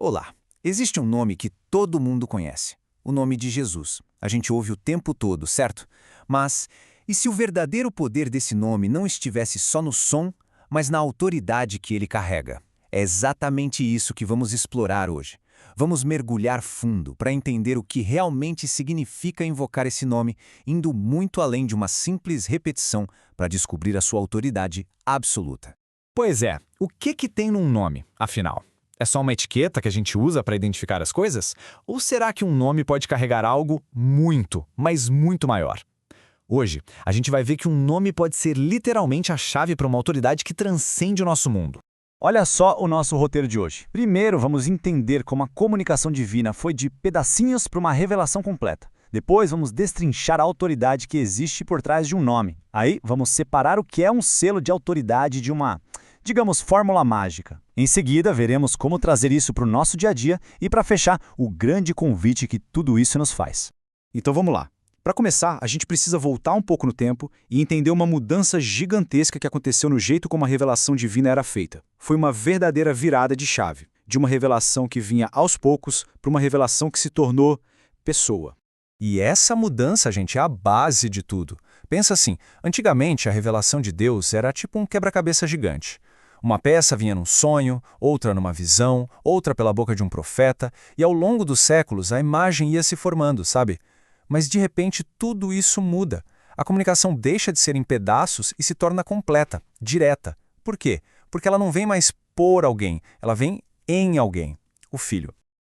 Olá, existe um nome que todo mundo conhece, o nome de Jesus. A gente ouve o tempo todo, certo? Mas e se o verdadeiro poder desse nome não estivesse só no som, mas na autoridade que ele carrega? É exatamente isso que vamos explorar hoje. Vamos mergulhar fundo para entender o que realmente significa invocar esse nome, indo muito além de uma simples repetição para descobrir a sua autoridade absoluta. Pois é, o que tem num nome, afinal? É só uma etiqueta que a gente usa para identificar as coisas? Ou será que um nome pode carregar algo muito, mas muito maior? Hoje, a gente vai ver que um nome pode ser literalmente a chave para uma autoridade que transcende o nosso mundo. Olha só o nosso roteiro de hoje. Primeiro, vamos entender como a comunicação divina foi de pedacinhos para uma revelação completa. Depois, vamos destrinchar a autoridade que existe por trás de um nome. Aí, vamos separar o que é um selo de autoridade de uma, digamos, fórmula mágica. Em seguida, veremos como trazer isso para o nosso dia a dia e, para fechar, o grande convite que tudo isso nos faz. Então vamos lá. Para começar, a gente precisa voltar um pouco no tempo e entender uma mudança gigantesca que aconteceu no jeito como a revelação divina era feita. Foi uma verdadeira virada de chave, de uma revelação que vinha aos poucos para uma revelação que se tornou pessoa. E essa mudança, gente, é a base de tudo. Pensa assim, antigamente a revelação de Deus era tipo um quebra-cabeça gigante. Uma peça vinha num sonho, outra numa visão, outra pela boca de um profeta, e ao longo dos séculos a imagem ia se formando, sabe? Mas de repente tudo isso muda. A comunicação deixa de ser em pedaços e se torna completa, direta. Por quê? Porque ela não vem mais por alguém, ela vem em alguém, o Filho.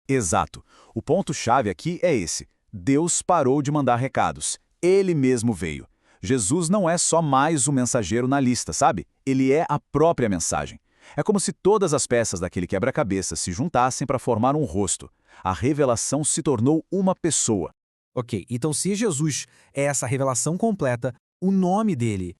Exato. O ponto-chave aqui é esse. Deus parou de mandar recados. Ele mesmo veio. Jesus não é só mais um mensageiro na lista, sabe? Ele é a própria mensagem. É como se todas as peças daquele quebra-cabeça se juntassem para formar um rosto. A revelação se tornou uma pessoa. Ok, então se Jesus é essa revelação completa, o nome dele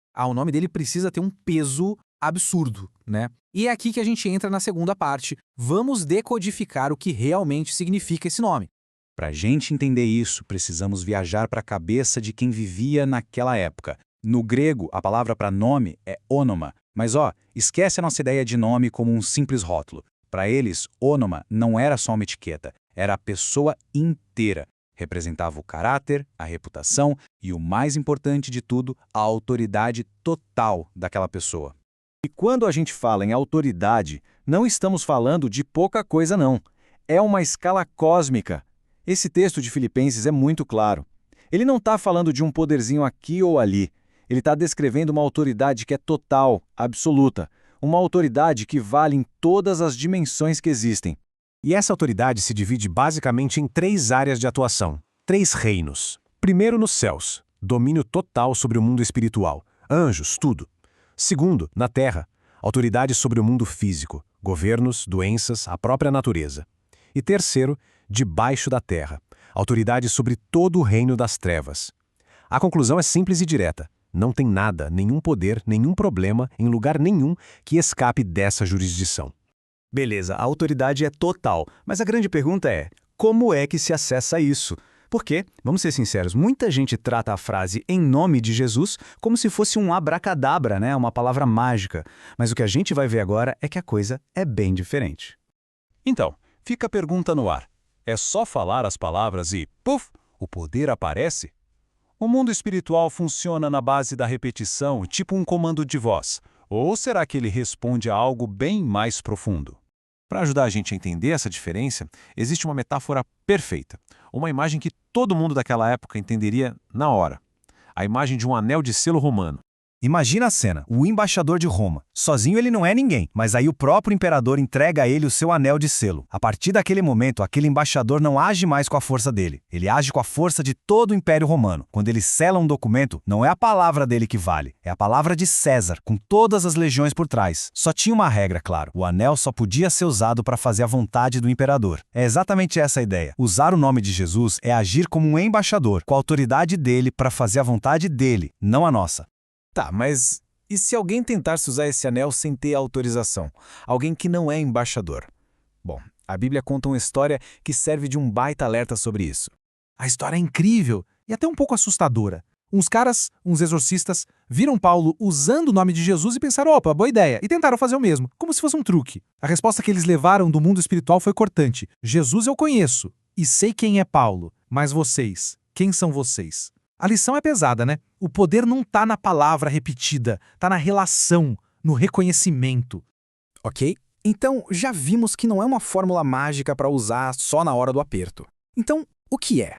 precisa ter um peso absurdo, né? E é aqui que a gente entra na segunda parte. Vamos decodificar o que realmente significa esse nome. Para a gente entender isso, precisamos viajar para a cabeça de quem vivia naquela época. No grego, a palavra para nome é ônoma. Mas esquece a nossa ideia de nome como um simples rótulo. Para eles, ônoma não era só uma etiqueta, era a pessoa inteira. Representava o caráter, a reputação e, o mais importante de tudo, a autoridade total daquela pessoa. E quando a gente fala em autoridade, não estamos falando de pouca coisa não. É uma escala cósmica. Esse texto de Filipenses é muito claro. Ele não está falando de um poderzinho aqui ou ali. Ele está descrevendo uma autoridade que é total, absoluta. Uma autoridade que vale em todas as dimensões que existem. E essa autoridade se divide basicamente em 3 áreas de atuação, 3 reinos. Primeiro, nos céus, domínio total sobre o mundo espiritual, anjos, tudo. Segundo, na terra, autoridade sobre o mundo físico, governos, doenças, a própria natureza. E terceiro, debaixo da terra, autoridade sobre todo o reino das trevas. A conclusão é simples e direta. Não tem nada, nenhum poder, nenhum problema, em lugar nenhum que escape dessa jurisdição. Beleza, a autoridade é total, mas a grande pergunta é, como é que se acessa isso? Porque, vamos ser sinceros, muita gente trata a frase "em nome de Jesus" como se fosse um abracadabra, né? Uma palavra mágica. Mas o que a gente vai ver agora é que a coisa é bem diferente. Então, fica a pergunta no ar. É só falar as palavras e, puf, o poder aparece? O mundo espiritual funciona na base da repetição, tipo um comando de voz. Ou será que ele responde a algo bem mais profundo? Para ajudar a gente a entender essa diferença, existe uma metáfora perfeita. Uma imagem que todo mundo daquela época entenderia na hora. A imagem de um anel de selo romano. Imagina a cena, o embaixador de Roma. Sozinho ele não é ninguém, mas aí o próprio imperador entrega a ele o seu anel de selo. A partir daquele momento, aquele embaixador não age mais com a força dele. Ele age com a força de todo o Império Romano. Quando ele sela um documento, não é a palavra dele que vale, é a palavra de César, com todas as legiões por trás. Só tinha uma regra, claro. O anel só podia ser usado para fazer a vontade do imperador. É exatamente essa a ideia. Usar o nome de Jesus é agir como um embaixador, com a autoridade dele para fazer a vontade dele, não a nossa. Tá, mas e se alguém tentasse usar esse anel sem ter autorização? Alguém que não é embaixador? Bom, a Bíblia conta uma história que serve de um baita alerta sobre isso. A história é incrível e até um pouco assustadora. Uns caras, uns exorcistas, viram Paulo usando o nome de Jesus e pensaram, opa, boa ideia, e tentaram fazer o mesmo, como se fosse um truque. A resposta que eles levaram do mundo espiritual foi cortante. Jesus eu conheço, e sei quem é Paulo, mas vocês, quem são vocês? A lição é pesada, né? O poder não tá na palavra repetida, tá na relação, no reconhecimento. Ok? Então, já vimos que não é uma fórmula mágica para usar só na hora do aperto. Então, o que é?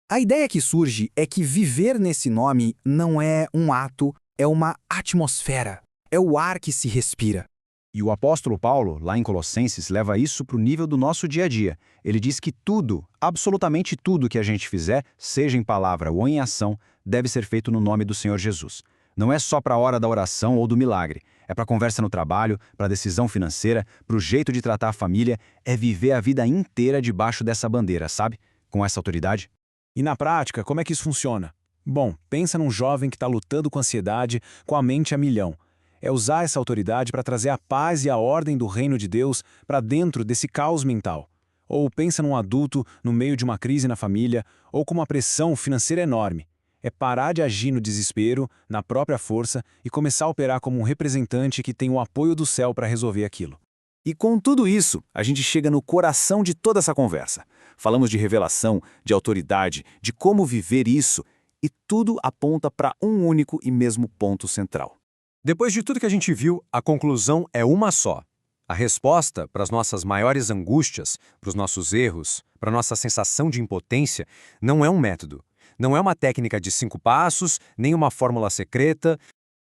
A ideia que surge é que viver nesse nome não é um ato, é uma atmosfera. É o ar que se respira. E o apóstolo Paulo, lá em Colossenses, leva isso para o nível do nosso dia a dia. Ele diz que tudo, absolutamente tudo que a gente fizer, seja em palavra ou em ação, deve ser feito no nome do Senhor Jesus. Não é só para a hora da oração ou do milagre. É para a conversa no trabalho, para a decisão financeira, para o jeito de tratar a família. É viver a vida inteira debaixo dessa bandeira, sabe? Com essa autoridade. E na prática, como é que isso funciona? Bom, pensa num jovem que está lutando com ansiedade, com a mente a milhão. É usar essa autoridade para trazer a paz e a ordem do reino de Deus para dentro desse caos mental. Ou pensa num adulto no meio de uma crise na família, ou com uma pressão financeira enorme. É parar de agir no desespero, na própria força, e começar a operar como um representante que tem o apoio do céu para resolver aquilo. E com tudo isso, a gente chega no coração de toda essa conversa. Falamos de revelação, de autoridade, de como viver isso, e tudo aponta para um único e mesmo ponto central. Depois de tudo que a gente viu, a conclusão é uma só. A resposta para as nossas maiores angústias, para os nossos erros, para a nossa sensação de impotência, não é um método. Não é uma técnica de 5 passos, nem uma fórmula secreta.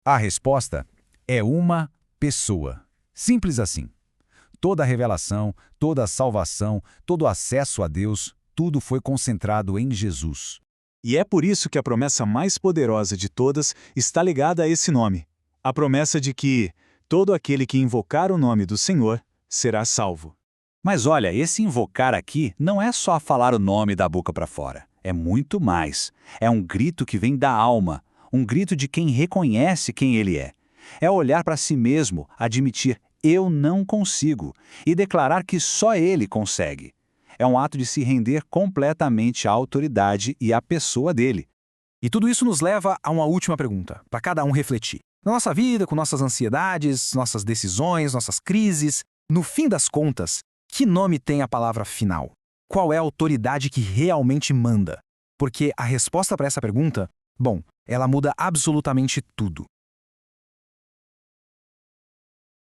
A resposta é uma pessoa. Simples assim. Toda a revelação, toda a salvação, todo o acesso a Deus, tudo foi concentrado em Jesus. E é por isso que a promessa mais poderosa de todas está ligada a esse nome. A promessa de que todo aquele que invocar o nome do Senhor será salvo. Mas olha, esse invocar aqui não é só falar o nome da boca para fora. É muito mais. É um grito que vem da alma, um grito de quem reconhece quem ele é. É olhar para si mesmo, admitir eu não consigo e declarar que só ele consegue. É um ato de se render completamente à autoridade e à pessoa dele. E tudo isso nos leva a uma última pergunta, para cada um refletir. Na nossa vida, com nossas ansiedades, nossas decisões, nossas crises, no fim das contas, que nome tem a palavra final? Qual é a autoridade que realmente manda? Porque a resposta para essa pergunta, bom, ela muda absolutamente tudo.